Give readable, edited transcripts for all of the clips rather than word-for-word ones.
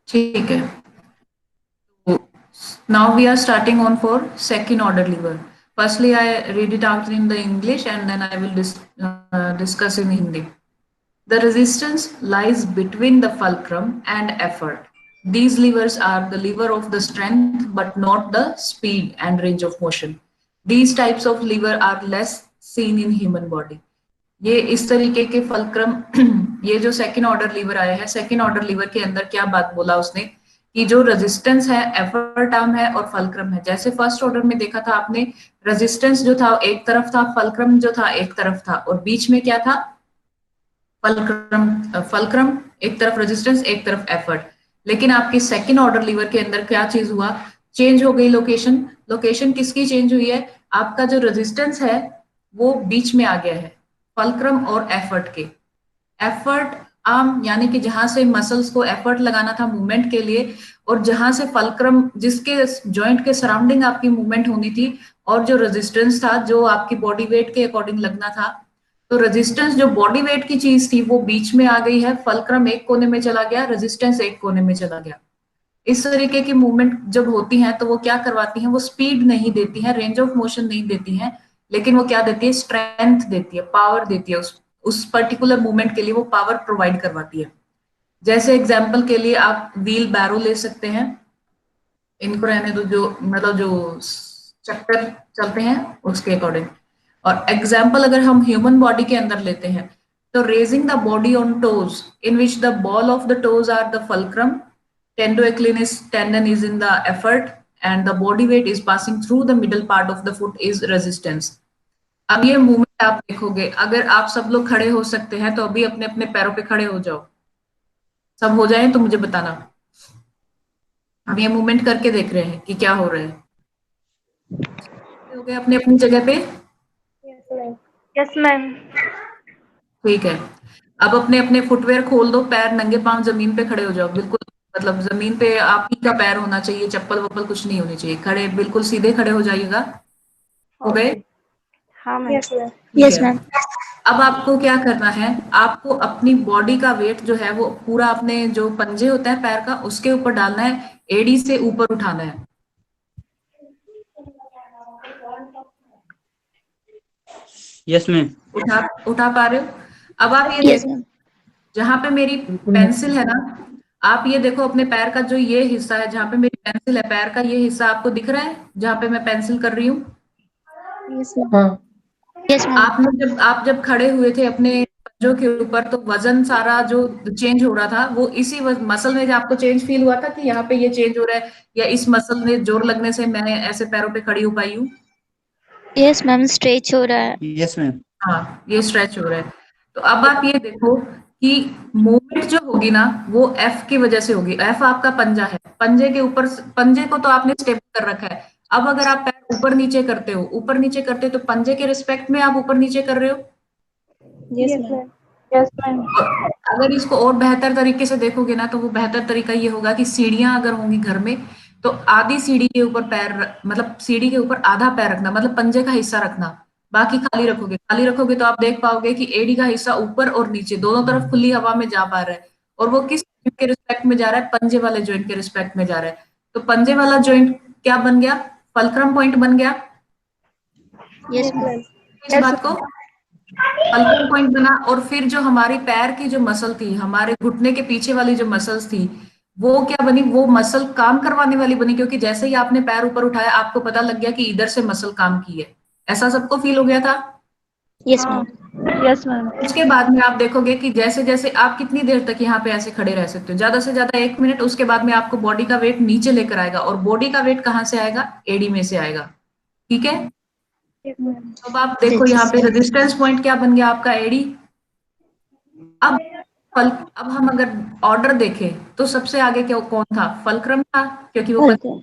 ठीक है। Now we are starting on for second order lever. Firstly, I read it out in the English and then I will discuss in Hindi. The resistance lies between the fulcrum and effort. These levers are the lever of the strength but not the speed and range of motion. These types of lever are less seen in human body. ये इस तरीके के fulcrum ये जो second order liver आया है, second order liver के अंदर क्या बात बोला उसने कि जो रेजिस्टेंस है एफर्ट आर्म है और फलक्रम है। जैसे फर्स्ट ऑर्डर में देखा था आपने, रेजिस्टेंस जो था एक तरफ था, फलक्रम जो था एक तरफ था और बीच में क्या था, फलक्रम। फलक्रम एक तरफ रेजिस्टेंस एक तरफ एफर्ट। लेकिन आपकी सेकंड ऑर्डर लीवर के अंदर क्या चीज हुआ, चेंज हो गई लोकेशन। लोकेशन किसकी चेंज हुई है, आपका जो रेजिस्टेंस है वो बीच में आ गया है फलक्रम और एफर्ट के। एफर्ट आर्म यानी कि जहां से मसल्स को एफर्ट लगाना था मूवमेंट के लिए, और जहां से फलक्रम जिसके जॉइंट के सराउंडिंग आपकी मूवमेंट होनी थी, और जो रेजिस्टेंस था जो आपकी बॉडी वेट के अकॉर्डिंग लगना था, तो रेजिस्टेंस जो बॉडी वेट की चीज थी वो बीच में आ गई है, फलक्रम एक कोने में चला गया, रेजिस्टेंस एक कोने में चला गया। इस तरीके की मूवमेंट जब होती हैं तो वो क्या करवाती हैं, वो स्पीड नहीं देती हैं, रेंज ऑफ मोशन नहीं देती हैं, लेकिन वो क्या देती है, स्ट्रेंथ देती है, पावर देती है। उस पर्टिकुलर मूवमेंट के लिए वो पावर प्रोवाइड करवाती है। जैसे एग्जाम्पल के लिए आप व्हील बैरो ले सकते हैं, इनको रहने दो, जो मतलब जो चक्कर चलते हैं उसके अकॉर्डिंग। और एग्जाम्पल अगर हम ह्यूमन बॉडी के अंदर लेते हैं, तो raising the body on toes in which the ball of the toes are the fulcrum, tendinoachilles tendon is in the effort, and the body weight is passing through the middle part of the foot is resistance. अब ये movement आप देखोगे, अगर आप सब लोग खड़े हो सकते हैं तो अभी अपने अपने पैरों पे खड़े हो जाओ। सब हो जाए तो मुझे बताना। हम ये मूवमेंट करके देख रहे हैं कि क्या हो रहा है। हो गए अपने अपनी जगह पे। Yes ma'am. ठीक है, अब अपने अपने फुटवेयर खोल दो, पैर नंगे पांव जमीन पे खड़े हो जाओ, बिल्कुल मतलब जमीन पे आप ही का पैर होना चाहिए, चप्पल वप्पल कुछ नहीं होनी चाहिए, खड़े बिल्कुल सीधे खड़े हो जाइएगा। हो गए? हाँ मैम। ठीक यस है। मैम। अब आपको क्या करना है, आपको अपनी बॉडी का वेट जो है वो पूरा अपने जो पंजे होता है पैर का उसके ऊपर डालना है, एड़ी से ऊपर उठाना है। Yes ma'am. उठा उठा पा रहे हो? अब आप ये यस देखो, मैम। जहां पे मेरी पेंसिल है ना, आप ये देखो अपने पैर का जो ये हिस्सा है, जहां पे मेरी पेंसिल है, पैर का ये हिस्सा आपको दिख रहा है जहां पे मैं पेंसिल कर रही हूँ? Yes ma'am. Yes ma'am. आप जब खड़े हुए थे अपने पंजों के ऊपर, तो वजन सारा जो चेंज हो रहा था वो इसी मसल में आपको चेंज फील हुआ था कि यहाँ पे ये चेंज हो रहा है, या इस मसल में जोर लगने से मैं ऐसे पैरों पे खड़ी हो पाई हूँ? यस मैम, स्ट्रेच हो रहा है। Yes ma'am. हाँ, ये स्ट्रेच हो रहा है। तो अब आप ये देखो कि मूवमेंट जो होगी ना वो एफ की वजह से होगी। एफ आपका पंजा है, पंजे के ऊपर, पंजे को तो आपने स्टेबल कर रखा है। अब अगर आप पैर ऊपर नीचे करते हो, ऊपर नीचे करते हो, तो पंजे के रिस्पेक्ट में आप ऊपर नीचे कर रहे हो। Yes ma'am. Yes ma'am. और अगर इसको और बेहतर तरीके से देखोगे ना, तो वो बेहतर तरीका ये होगा कि सीढ़ियां अगर होंगी घर में, तो आधी सीढ़ी के ऊपर पैर मतलब सीढ़ी के ऊपर आधा पैर रखना, मतलब पंजे का हिस्सा रखना, बाकी खाली रखोगे। खाली रखोगे तो आप देख पाओगे कि एड़ी का हिस्सा ऊपर और नीचे दोनों तरफ खुली हवा में जा पा रहा है। और वो किस joint के रिस्पेक्ट में जा रहा है, पंजे वाले ज्वाइंट के रिस्पेक्ट में जा रहा है। तो पंजे वाला ज्वाइंट क्या बन गया, फलक्रम पॉइंट बन गया। Yes ma'am. इस बात को फलक्रम पॉइंट बना, और फिर जो हमारी पैर की जो मसल थी, हमारे घुटने के पीछे वाली जो मसल्स थी, वो क्या बनी, वो मसल काम करवाने वाली बनी, क्योंकि जैसे ही आपने पैर ऊपर उठाया आपको पता लग गया कि इधर से मसल काम की है। ऐसा सबको फील हो गया था? Yes ma'am. Yes ma'am. उसके बाद में आप देखोगे कि जैसे जैसे आप कितनी देर तक यहाँ पे ऐसे खड़े रह सकते हो, ज्यादा से ज्यादा 1 मिनट। उसके बाद में आपको बॉडी का वेट नीचे लेकर आएगा, और बॉडी का वेट कहाँ से आएगा, एडी में से आएगा। ठीक है, अब आप देखो यहाँ पे रेजिस्टेंस पॉइंट क्या बन गया आपका, एडी। अब अब हम अगर ऑर्डर देखें तो सबसे आगे क्या कौन था, फलक्रम था, क्योंकि वो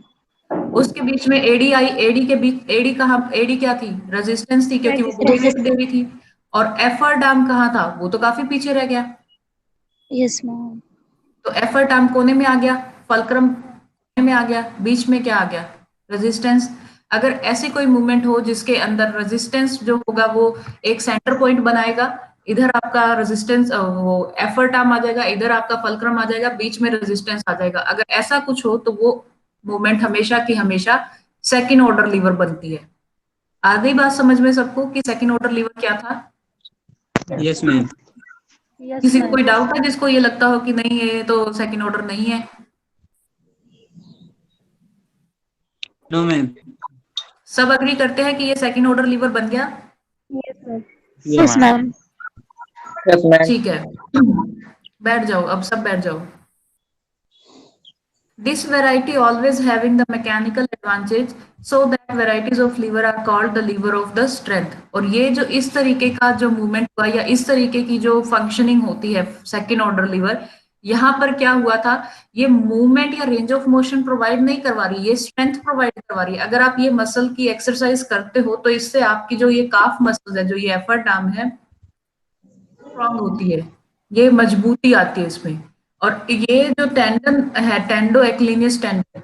उसके बीच में एडी आई, एडी के बीच एडी कहाँ, एडी क्या थी, रेजिस्टेंस थी, क्योंकि वो बॉडी वेट दे रही थी। और एफर्ट आर्म कहाँ था, वो तो काफी पीछे रह गया। Yes ma'am. तो एफर्ट आर्म कोने में आ गया, फलक्रम कोने में आ गया, बीच में क्या आ गया, रेजिस्टेंस। अगर ऐसी कोई मूवमेंट हो जिसके अंदर रेजिस्टेंस जो होगा वो एक सेंटर पॉइंट बनाएगा, इधर आपका रेजिस्टेंस वो एफर्ट आर्म आ जाएगा, इधर आपका फल्क्रम आ जाएगा, बीच में रेजिस्टेंस आ जाएगा। अगर ऐसा कुछ हो तो वो मूवमेंट हमेशा की हमेशा सेकंड ऑर्डर लीवर बनती है। आ गई बात समझ में सबको कि सेकंड ऑर्डर लीवर क्या था? Yes, ma'am. Yes, किसी को ma'am. कोई डाउट है जिसको ये लगता हो कि नहीं ये तो सेकंड ऑर्डर नहीं है? No, ma'am. सब अग्री करते हैं कि ये सेकंड ऑर्डर लीवर बन गया? Yes, ma'am. Yes, ma'am. Yes, ma'am. ठीक है, बैठ जाओ, अब सब बैठ जाओ। This variety always having the mechanical advantage, so that varieties of lever are called the lever of the strength। और ये जो इस तरीके का जो मूवमेंट हुआ या इस तरीके की जो फंक्शनिंग होती है सेकंड ऑर्डर लीवर, यहाँ पर क्या हुआ था, ये मूवमेंट या रेंज ऑफ मोशन प्रोवाइड नहीं करवा रही, ये स्ट्रेंथ प्रोवाइड करवा रही है। अगर आप ये मसल की एक्सरसाइज करते हो तो इससे आपकी जो ये काफ मसल है, जो ये एफर्ट आर्म है, स्ट्रांग होती है, ये मजबूती आती है इसमें। और ये जो टेंडन है, टेंडो एक्लिनियस टेंडन,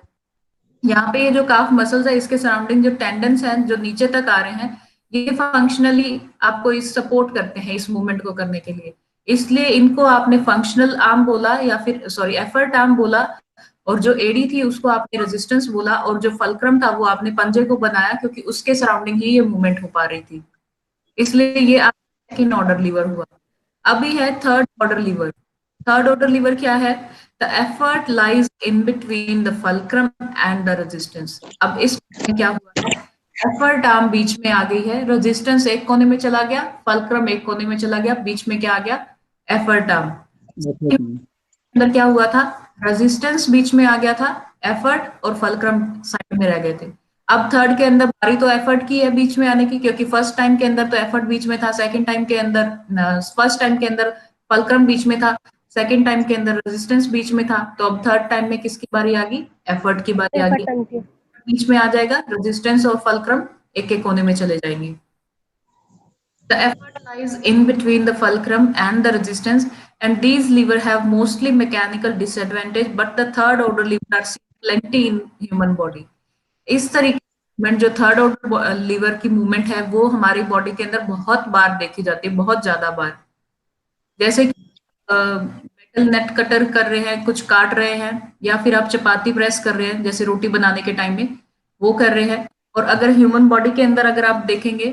यहाँ पे ये जो काफ मसल्स है इसके सराउंडिंग जो टेंडन्स हैं जो नीचे तक आ रहे हैं, ये फंक्शनली आपको इस सपोर्ट करते हैं इस मूवमेंट को करने के लिए। इसलिए इनको आपने फंक्शनल आर्म बोला या फिर सॉरी एफर्ट आर्म बोला, और जो एडी थी उसको आपने रेजिस्टेंस बोला, और जो फल्क्रम था वो आपने पंजे को बनाया क्योंकि उसके सराउंडिंग ही ये मूवमेंट हो पा रही थी। इसलिए ये आपका सेकंड ऑर्डर लीवर हुआ। अभी है third order liver. Third order liver क्या है? The effort lies in between the fulcrum and the resistance. अब इस क्या हुआ है, एफर्ट आर्म बीच में आ गई है, रेजिस्टेंस एक कोने में चला गया, फल्क्रम एक कोने में चला गया, बीच में क्या आ गया, एफर्ट आर्म। अंदर क्या हुआ था, रेजिस्टेंस बीच में आ गया था, एफर्ट और फल्क्रम साइड में रह गए थे। अब थर्ड के अंदर बारी तो एफर्ट की है बीच में आने की, क्योंकि फर्स्ट टाइम के अंदर तो एफर्ट बीच में था, सेकंड टाइम के अंदर फर्स्ट टाइम के अंदर फल्क्रम बीच में था, सेकंड टाइम के अंदर रेजिस्टेंस बीच में था, तो अब थर्ड टाइम में किसकी बारी आ गई, एफर्ट की बारी आ गई। Effort की. बीच में आ जाएगा, रेजिस्टेंस और फल्क्रम एक एक कोने में चले जाएंगे। The effort lies in between the fulcrum and the resistance, and these levers have mostly mechanical disadvantage, but the third order lever are seen plenty in human body। इस तरीके की movement जो थर्ड ऑर्डर लीवर की movement है वो हमारी body के अंदर बहुत बार देखी जाती है, बहुत ज्यादा बार। जैसे कि मेटल नेट कटर कर रहे हैं, कुछ काट रहे हैं, या फिर आप चपाती प्रेस कर रहे हैं जैसे रोटी बनाने के टाइम में वो कर रहे हैं। और अगर ह्यूमन बॉडी के अंदर अगर आप देखेंगे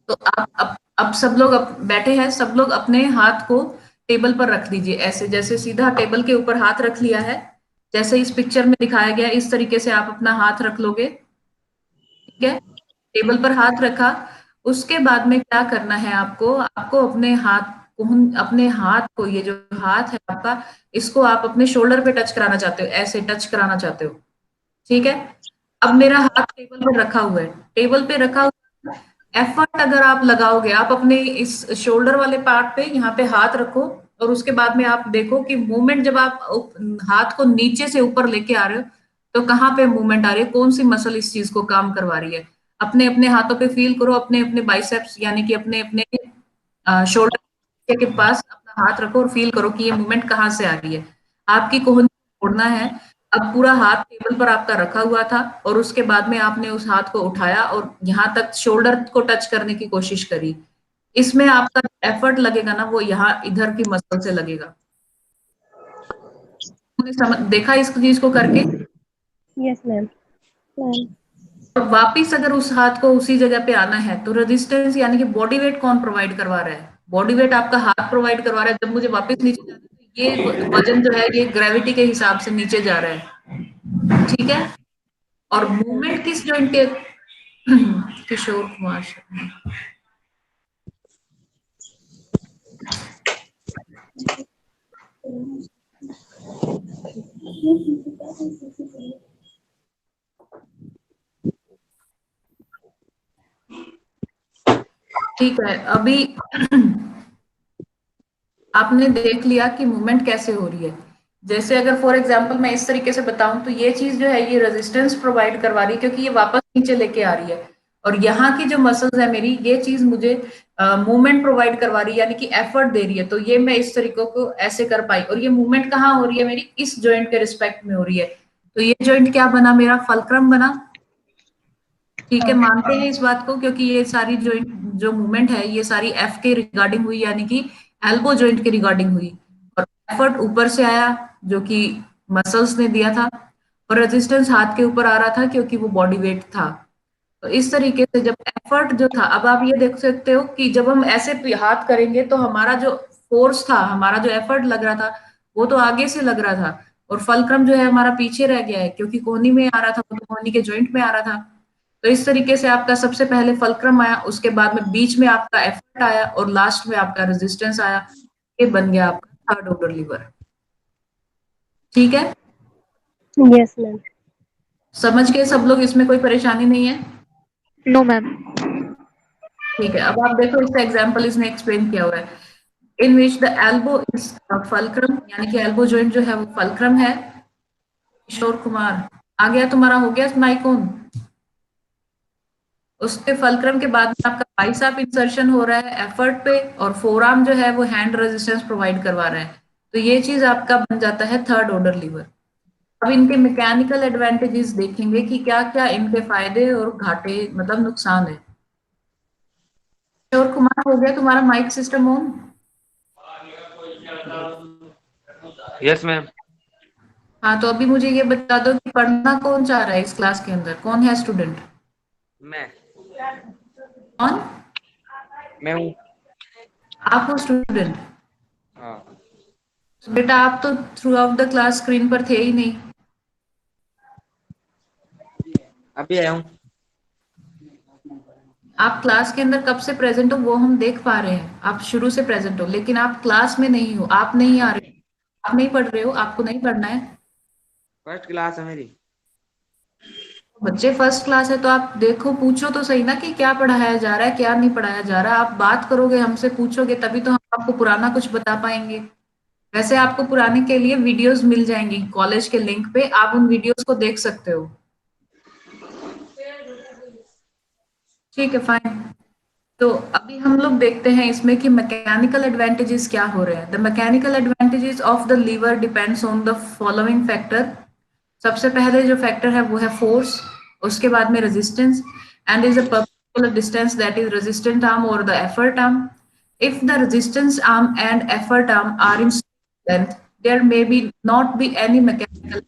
तो आप अब सब लोग बैठे हैं, सब लोग अपने हाथ को टेबल पर रख दीजिए, ऐसे जैसे सीधा टेबल के ऊपर हाथ रख लिया है, जैसे इस पिक्चर में दिखाया गया इस तरीके से आप अपना हाथ रख लोगे। ठीक है, टेबल पर हाथ रखा, उसके बाद में क्या करना है आपको, आपको अपने हाथ को ये जो हाथ है आपका, इसको आप अपने शोल्डर पे टच कराना चाहते हो, ऐसे टच कराना चाहते हो। ठीक है, अब मेरा हाथ टेबल पर रखा हुआ है, टेबल पे रखा हुआ, एफर्ट अगर आप लगाओगे, आप अपने इस शोल्डर वाले पार्ट पे यहाँ पे हाथ रखो, और उसके बाद में आप देखो कि मूवमेंट जब आप हाथ को नीचे से ऊपर लेके आ रहे हो तो कहाँ पे मूवमेंट आ रही है, कौन सी मसल इस चीज को काम करवा रही है। अपने अपने हाथों पे फील करो, अपने अपने बाइसेप्स यानी कि अपने अपने शोल्डर के पास अपना हाथ रखो और फील करो कि ये मूवमेंट कहाँ से आ रही है। आपकी कोहनी छोड़ना है। अब पूरा हाथ टेबल पर आपका रखा हुआ था और उसके बाद में आपने उस हाथ को उठाया और यहाँ तक शोल्डर को टच करने की कोशिश करी। इसमें आपका एफर्ट लगेगा ना वो यहाँ इधर की मसल से लगेगा। देखा इस चीज को करके? Yes, ma'am. और वापिस अगर उस हाथ को उसी जगह पे आना है तो रेजिस्टेंस यानी कि बॉडी वेट कौन प्रोवाइड करवा रहा है? बॉडी वेट आपका हाथ प्रोवाइड करवा रहा है। जब मुझे वापस नीचे जाना है तो ये वजन जो है ये ग्रेविटी के हिसाब से नीचे जा रहा है। ठीक है, और मूवमेंट किस जॉइंट के? किशोर कुमार शर्मा। ठीक है, अभी आपने देख लिया कि मूवमेंट कैसे हो रही है। जैसे अगर फॉर एग्जांपल मैं इस तरीके से बताऊं तो ये चीज जो है ये रेजिस्टेंस प्रोवाइड करवा रही है क्योंकि ये वापस नीचे लेके आ रही है, और यहाँ की जो मसल्स है मेरी, ये चीज मुझे मूवमेंट प्रोवाइड करवा रही है यानी कि एफर्ट दे रही है। तो ये मैं इस तरीके को ऐसे कर पाई, और ये मूवमेंट कहाँ हो रही है मेरी? इस जॉइंट के रिस्पेक्ट में हो रही है। तो ये जॉइंट क्या बना मेरा? फल्क्रम बना। ठीक है, मानते हैं इस बात को क्योंकि ये सारी जो मूवमेंट है ये सारी एफ के रिगार्डिंग हुई, यानी कि एल्बो जॉइंट के रिगार्डिंग हुई, और एफर्ट ऊपर से आया जो कि मसल्स ने दिया था, और रेजिस्टेंस हाथ के ऊपर आ रहा था क्योंकि वो बॉडी वेट था। तो इस तरीके से जब एफर्ट जो था, अब आप ये देख सकते हो कि जब हम ऐसे हाथ करेंगे तो हमारा जो फोर्स था, हमारा जो एफर्ट लग रहा था वो तो आगे से लग रहा था, और फलक्रम जो है हमारा पीछे रह गया है क्योंकि कोहनी में आ रहा था, वो तो कोहनी के जॉइंट में आ रहा था। तो इस तरीके से आपका सबसे पहले फलक्रम आया, उसके बाद में बीच में आपका एफर्ट आया, और लास्ट में आपका रेजिस्टेंस आया। ये बन गया आपका थर्ड ऑर्डर लीवर। ठीक है, Yes, ma'am. समझ गए सब लोग? इसमें कोई परेशानी नहीं है? No, ma'am. ठीक है, अब आप देखो इसका एग्जाम्पल इसने एक्सप्लेन किया हुआ है, in which the elbow is fulcrum, यानी कि एल्बो जॉइंट जो है वो फलक्रम है। किशोर कुमार आ गया, तुम्हारा हो गया माइक ऑन। उसके फलक्रम के बाद में आपका बाइसेप इंसर्शन हो रहा है एफर्ट पे, और फोरआर्म जो है वो हैंड रेजिस्टेंस प्रोवाइड करवा रहा है। तो ये चीज आपका बन जाता है थर्ड ऑर्डर लीवर। अब इनके मैकेनिकल एडवांटेजेस देखेंगे कि क्या क्या इनके फायदे और घाटे, मतलब नुकसान है। किशोर कुमार हो गया तुम्हारा mic system on? Yes, ma'am. हाँ, तो अभी मुझे ये बता दो कि पढ़ना कौन चाह रहा है इस क्लास के अंदर, कौन है स्टूडेंट? मैं कौन? मैं हूँ। आप हो स्टूडेंट? हाँ। बेटा आप तो through out the class screen पर थे ही नहीं। अभी आया हूँ। आप क्लास के अंदर कब से प्रेजेंट हो वो हम देख पा रहे हैं, आप शुरू से प्रेजेंट हो, लेकिन आप क्लास में नहीं हो, आप नहीं आ रहे हो, आप नहीं पढ़ रहे हो, आपको नहीं पढ़ना है। फर्स्ट क्लास है मेरी। बच्चे फर्स्ट क्लास है तो आप देखो, पूछो तो सही ना कि क्या पढ़ाया जा रहा है, क्या नहीं पढ़ाया जा रहा है। आप बात करोगे, हमसे पूछोगे, तभी तो हम आपको पुराना कुछ बता पाएंगे। वैसे आपको पुराने के लिए वीडियोस मिल जाएंगी कॉलेज के लिंक पे, आप उन वीडियोस को देख सकते हो। ठीक है, फाइन। तो अभी हम लोग देखते हैं इसमें कि मैकेनिकल एडवांटेजेस क्या हो रहे हैं। The mechanical advantages of the lever depends on the following factor. सबसे पहले जो फैक्टर है वो है फोर्स, उसके बाद में resistance, and is a particular distance that is resistant arm और the effort arm. If the resistance arm and effort arm are in length, there may be not be any mechanical.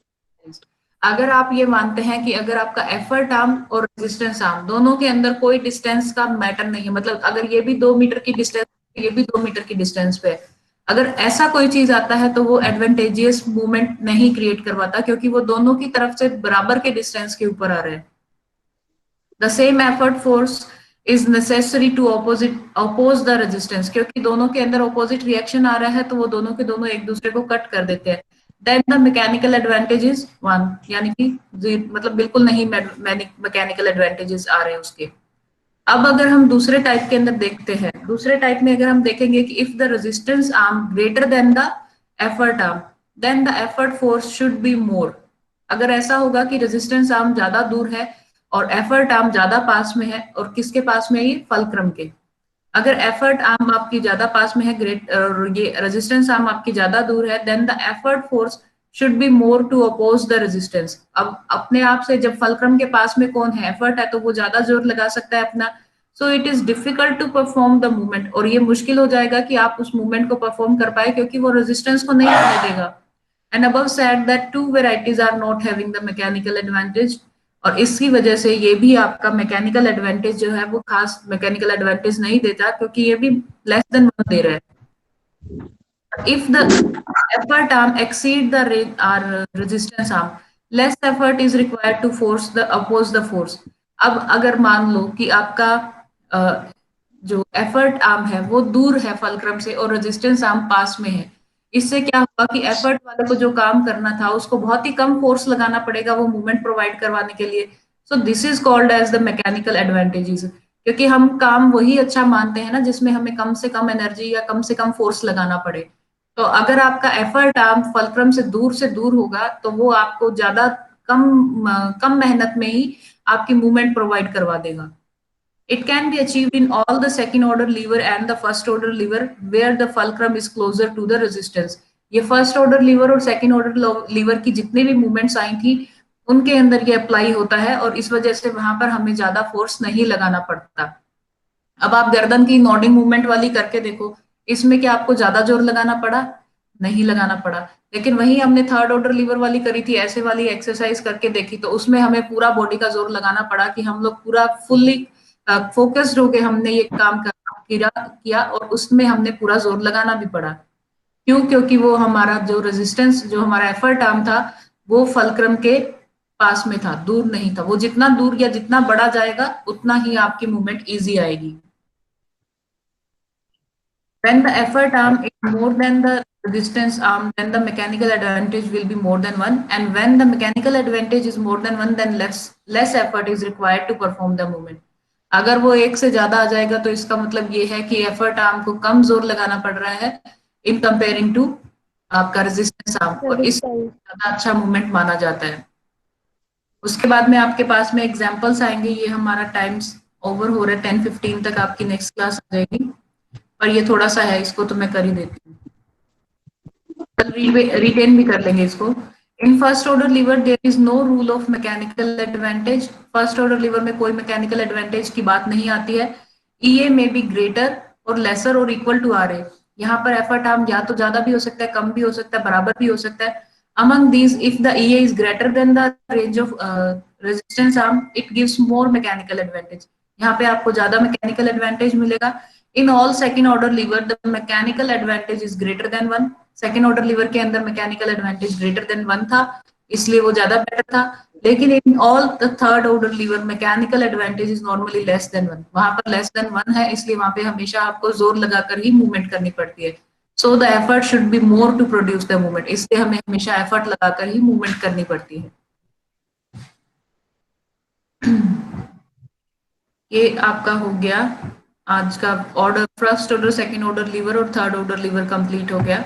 अगर आप ये मानते हैं कि अगर आपका एफर्ट आर्म और रेजिस्टेंस आर्म दोनों के अंदर कोई डिस्टेंस का मैटर नहीं है, मतलब अगर ये भी 2 मीटर की डिस्टेंस, ये भी 2 मीटर की डिस्टेंस पे, अगर ऐसा कोई चीज आता है तो वो एडवांटेजियस मूवमेंट नहीं क्रिएट करवाता, क्योंकि वो दोनों की तरफ से बराबर के डिस्टेंस के ऊपर आ रहे हैं। The same effort force is necessary to oppose the resistance, क्योंकि दोनों के अंदर ऑपोजिट रिएक्शन आ रहा है तो वो दोनों के दोनों एक दूसरे को कट कर देते हैं। Then the mechanical advantages one, यानी कि मतलब बिल्कुल नहीं मैकेनिकल एडवांटेजेस आ रहे हैं उसके। अब अगर हम दूसरे टाइप के अंदर देखते हैं, दूसरे टाइप में अगर हम देखेंगे कि if the resistance arm greater than the effort arm, then the effort force should be more. अगर ऐसा होगा कि रेजिस्टेंस आर्म ज्यादा दूर है और एफर्ट आर्म ज्यादा पास में है, और किसके पास में है? ये फलक्रम के। अगर एफर्ट आर्म आपकी ज्यादा पास में है, और ये रेजिस्टेंस आर्म आपकी ज्यादा दूर है, then the effort force should be more to oppose the resistance. अब अपने आप से जब फलक्रम के पास में कौन है? एफर्ट है, तो वो ज्यादा जोर लगा सकता है अपना। So it is difficult to perform the movement, और ये मुश्किल हो जाएगा कि आप उस मूवमेंट को परफॉर्म कर पाए, क्योंकि वो रेजिस्टेंस को नहीं आने देगा। And above said that two varieties are not having the mechanical advantage, और इसकी वजह से ये भी आपका मैकेनिकल एडवांटेज जो है वो खास मैकेनिकल एडवांटेज नहीं देता, क्योंकि ये भी लेस देन 1 दे रहा है। If the effort arm exceed the resistance arm, less effort is required to force the oppose the force। अब अगर मान लो कि आपका जो एफर्ट आर्म है वो दूर है फलक्रम से और रेजिस्टेंस आर्म पास में है, इससे क्या होगा कि एफर्ट वाले को जो काम करना था उसको बहुत ही कम फोर्स लगाना पड़ेगा वो मूवमेंट प्रोवाइड करवाने के लिए। So this is called as the mechanical advantages, क्योंकि हम काम वही अच्छा मानते हैं ना जिसमें हमें कम से कम एनर्जी या कम से कम फोर्स लगाना पड़े। तो अगर आपका एफर्ट आर्म फलक्रम से दूर होगा तो वो आपको ज्यादा कम कम मेहनत में ही आपकी मूवमेंट प्रोवाइड करवा देगा। It can be achieved in all the second order lever and the first order lever where the fulcrum is closer to the resistance। ये फर्स्ट ऑर्डर लीवर और सेकंड ऑर्डर लीवर की जितनी भी movements आई थी उनके अंदर ये अप्लाई होता है, और इस वजह से वहां पर हमें ज्यादा फोर्स नहीं लगाना पड़ता। अब आप गर्दन की नॉडिंग मूवमेंट वाली करके देखो, इसमें क्या आपको ज्यादा जोर लगाना पड़ा? नहीं लगाना पड़ा। लेकिन वही हमने थर्ड ऑर्डर लीवर वाली करी थी, ऐसे वाली एक्सरसाइज करके देखी, तो उसमें हमें पूरा बॉडी का जोर लगाना पड़ा कि हम लोग पूरा फुल्ली फोकस्ड होके हमने ये काम किया और उसमें हमने पूरा जोर लगाना भी पड़ा। क्यों? क्योंकि वो हमारा जो रेजिस्टेंस, जो हमारा एफर्ट आर्म था, वो फलक्रम के पास में था, दूर नहीं था। वो जितना दूर या जितना बड़ा जाएगा उतना ही आपकी मूवमेंट इजी आएगी। When the effort arm is more than the resistance arm, then the mechanical advantage will be more than one. And when the mechanical advantage is more than one, then less effort is required to perform the movement. अगर वो एक से ज्यादा आ जाएगा तो इसका मतलब ये है कि एफर्ट आर्म को कम जोर लगाना पड़ रहा है इन कंपेयरिंग टू आपका रेजिस्टेंस आर्म, और इस ज्यादा अच्छा मूवमेंट माना जाता है। उसके बाद में आपके पास में एग्जांपल्स आएंगे। ये हमारा टाइम्स ओवर हो रहा है, 10:15 तक आपकी नेक्स्ट क्लास आ जाएगी, पर ये थोड़ा सा है, इसको तो मैं कर ही देती हूँ, रिटेन भी कर लेंगे इसको। In first order lever there is no rule of mechanical advantage. First order lever में कोई मैकेनिकल एडवांटेज की बात नहीं आती है। ईए में बी ग्रेटर और लेसर और इक्वल टू आर ए। यहाँ पर एफर्ट आर्म या तो ज्यादा भी हो सकता है, कम भी हो सकता है, बराबर भी हो सकता है। Among these, if the EA is greater than the range of resistance arm, it gives more mechanical advantage. यहाँ पे आपको ज्यादा मैकेनिकल एडवांटेज मिलेगा। In all second order liver the mechanical advantage is greater than one. Second order liver के अंदर mechanical advantage greater than one था, इसलिए वो ज्यादा बेटर था। लेकिन in all the third order liver mechanical advantage is normally less than one. वहां पर लेस देन वन है, इसलिए वहां पे हमेशा आपको जोर लगाकर ही मूवमेंट करनी पड़ती है। So the effort should be more to produce the movement, इसलिए हमें हमेशा एफर्ट लगाकर ही मूवमेंट करनी पड़ती है। ये आपका हो गया आज का order, first order, second order liver और थर्ड ऑर्डर लीवर कंप्लीट हो गया।